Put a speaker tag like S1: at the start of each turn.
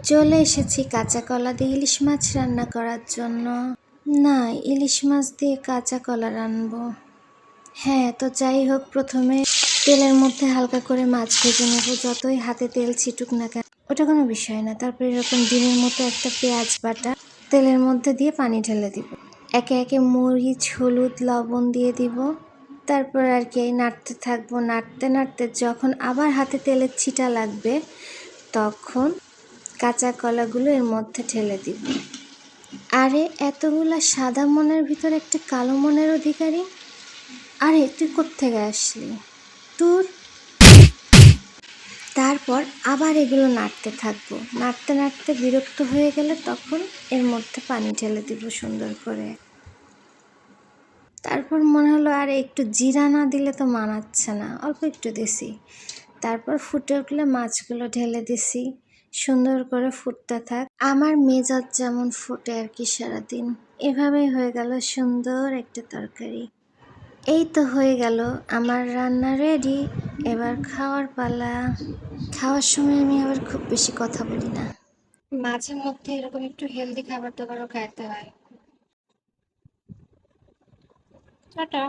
S1: চলে এসেছি কাঁচা কলা দিয়ে ইলিশ মাছ রান্না করার জন্য। না, ইলিশ মাছ দিয়ে কাঁচা কলা রানবো। হ্যাঁ, তো যাই হোক, প্রথমে তেলের মধ্যে হালকা করে মাছ ভেজে নেবো। যতই হাতে তেল ছিটুক না কেন, ওটা কোনো বিষয় না। তারপর এরকম ডিমের মতো একটা পেঁয়াজ বাটা তেলের মধ্যে দিয়ে পানি ঢেলে দিব। একে একে মরিচ, হলুদ, লবণ দিয়ে দিব। তারপর আর কি নাড়তে থাকবো। নাড়তে নাড়তে যখন আবার হাতে তেলের ছিটা লাগবে, তখন কাঁচা কলাগুলো এর মধ্যে ঢেলে দিব। আরে এতগুলা সাদা মনের ভিতর একটা কালো মনের অধিকারী! আরে তুই কোত্থেকে আসলি? তোর তারপর আবার এগুলো নাড়তে থাকবো। নাড়তে নাড়তে বিরক্ত হয়ে গেলে তখন এর মধ্যে পানি ঢেলে দিব সুন্দর করে। তারপর মনে হলো আর একটু জিরা না দিলে তো মানাচ্ছে না, অল্প একটু দিছি। তারপর ফুটে উঠলে মাছগুলো ঢেলে দিছি। সুন্দর করে ফুটতে থাক। আমার মেজাজ যেমন ফুটে আর কি সারাদিন, এভাবেই হয়ে গেল সুন্দর একটা তরকারি। এই তো হয়ে গেল আমার রান্না রেডি। এবার খাওয়ার পালা। খাওয়ার সময় আমি আবার খুব বেশি কথা বলি না। মাঝে মধ্যে এরকম একটু হেলদি খাবার দাবারও খাইতে হয়। টাটা।